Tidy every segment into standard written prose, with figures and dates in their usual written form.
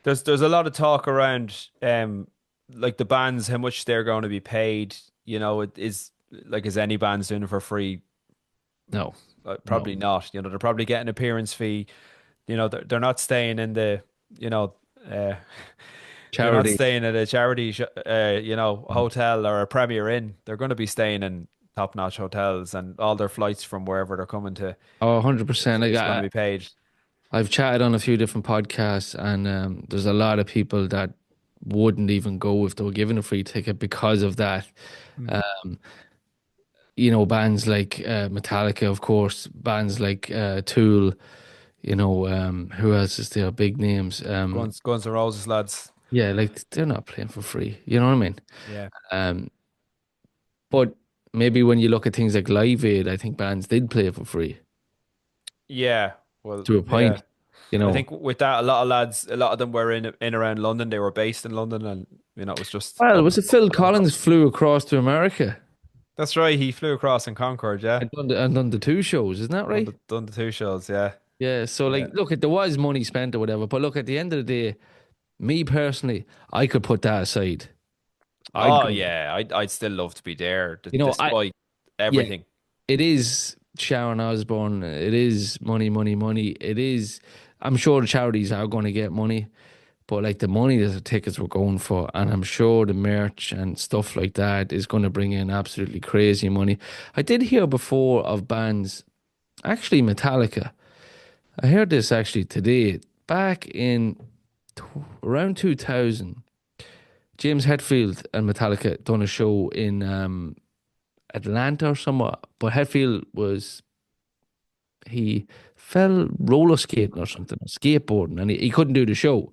there's a lot of talk around like the bands, how much they're going to be paid. It is like, is any bands doing it for free? No, no. Probably not. They're probably getting appearance fee. They're not staying in you know, uh, they're not Charity. staying at a charity, hotel or a Premier Inn. They're going to be staying in top-notch hotels, and all their flights from wherever they're coming to Oh, 100%. Like is going to be paid. I've chatted on a few different podcasts, and there's a lot of people that wouldn't even go if they were given a free ticket because of that. Mm. Um, bands like Metallica, of course, bands like Tool, who else is there? Big names. Guns N' Roses, lads. Yeah, like they're not playing for free. You know what I mean? Yeah. Um, but maybe when you look at things like Live Aid, I think bands did play for free Yeah. Well, to a yeah. point. You I know, think with that, a lot of them were in around London. They were based in London, and it was just well, up. was it Phil Collins flew across to America That's right. He flew across in Concorde, yeah. and done the two shows, isn't that Done right? the two shows, yeah. Yeah. So Yeah. like, look, there was money spent or whatever, but look, at the end of the day, me personally, I could put that aside. I'd Oh go. yeah, I'd still love to be there, I despite Yeah, everything. it is Sharon Osbourne. It is money, money, money. It is. I'm sure the charities are going to get money, but like the money that the tickets were going for, and I'm sure the merch and stuff like that is going to bring in absolutely crazy money. I did hear before of bands, actually Metallica. I heard this actually today. Back in around 2000, James Hetfield and Metallica done a show in Atlanta or somewhere, but Hetfield he fell roller skating or something, skateboarding, and he couldn't do the show.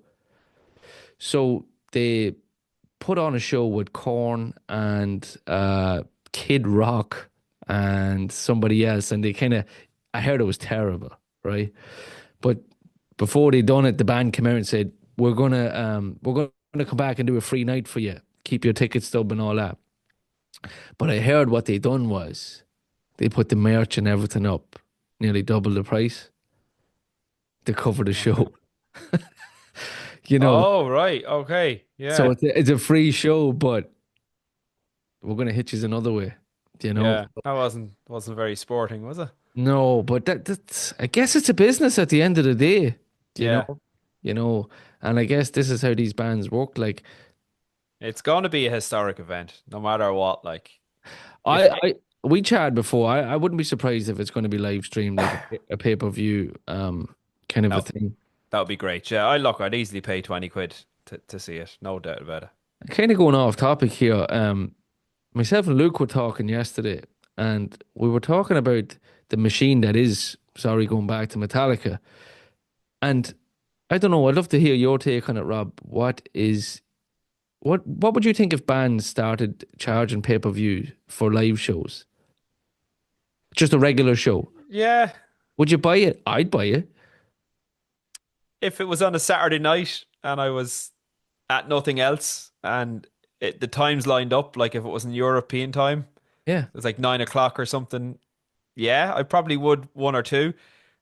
So they put on a show with Korn and Kid Rock and somebody else, and I heard it was terrible, right? But before they done it, the band came out and said, we're gonna come back and do a free night for you. Keep your ticket stub and all that. But I heard what they done was they put the merch and everything up, nearly double the price to cover the Okay. show. You know, Oh right, okay, so yeah, it's a free show, but we're gonna hit you another way. You know, yeah. That wasn't very sporting, was it? no, but that's I guess it's a business at the end of the day. You Yeah, know, you know, and I guess this is how these bands work. Like it's going to be a historic event, no matter what. Like, if I we chatted before. I wouldn't be surprised if it's going to be live streamed like a pay-per-view kind of a no, thing. that would be great. Yeah, I'd easily pay 20 quid to see it, no doubt about it. Kind of going off topic here. Myself and Luke were talking yesterday, and we were talking about the machine that is, sorry, going back to Metallica. And I don't know, I'd love to hear your take on it, Rob. What would you think if bands started charging pay-per-view for live shows? Just a regular show. Yeah, Would you buy it? I'd buy it. if it was on a Saturday night and I was at nothing else, and the times lined up, like if it was in European time, Yeah. it was like 9 o'clock or something. Yeah, I probably would one or two.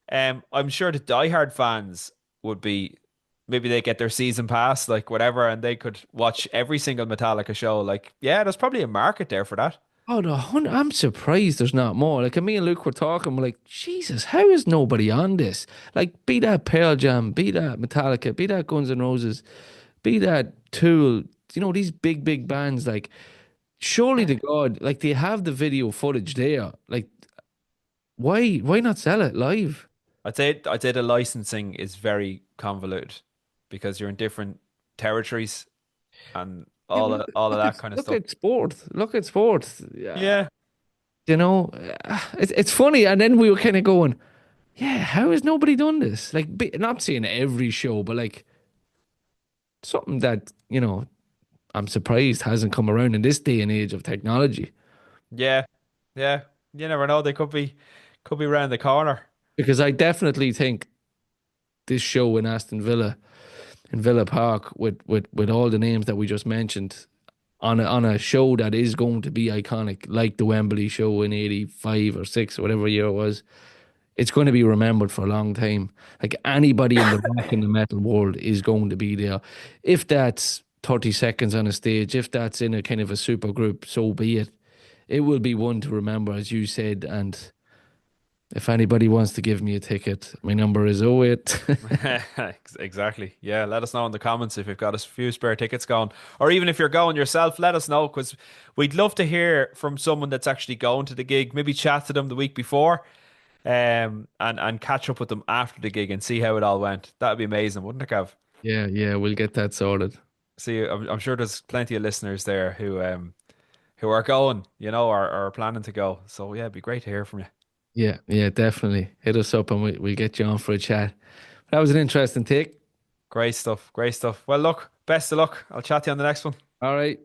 I'm sure the diehard fans would be, maybe they get their season pass, like whatever, and they could watch every single Metallica show. Like, yeah, there's probably a market there for that. Oh no, I'm surprised there's not more. Like me and Luke were talking, we're like, Jesus, how is nobody on this? Like, be that Pearl Jam, be that Metallica, be that Guns N' Roses, be that Tool, these big, big bands, like, surely to God, like they have the video footage there. Like, why not sell it live? I'd say the licensing is very convoluted because you're in different territories and Yeah, but all of look at that kind of look stuff. at sport. Look at sport. Yeah, Yeah. it's funny. And then we were kind of going, yeah, how has nobody done this? Like, not saying every show, but like something that I'm surprised hasn't come around in this day and age of technology. Yeah. Yeah. You never know. They could be around the corner. Because I definitely think this show in Aston Villa, in Villa Park, with all the names that we just mentioned, on a show that is going to be iconic, like the Wembley show in '85 or '6 or whatever year it was. it's going to be remembered for a long time. Like anybody in the rock and the metal world is going to be there. If that's 30 seconds on a stage, if that's in a kind of a super group, so be it. It will be one to remember, as you said. And if anybody wants to give me a ticket, my number is 08. Exactly. Yeah, let us know in the comments if you've got a few spare tickets going, or even if you're going yourself, let us know because we'd love to hear from someone that's actually going to the gig. Maybe chat to them the week before, and catch up with them after the gig and see how it all went. That'd be amazing, wouldn't it, Gav? Yeah, yeah, we'll get that sorted. See, I'm sure there's plenty of listeners there who are going, or are planning to go. So yeah, it'd be great to hear from you. Yeah, yeah, definitely. Hit us up and we'll get you on for a chat. That was an interesting take. Great stuff. Great stuff. Well, look, best of luck. I'll chat to you on the next one. All right.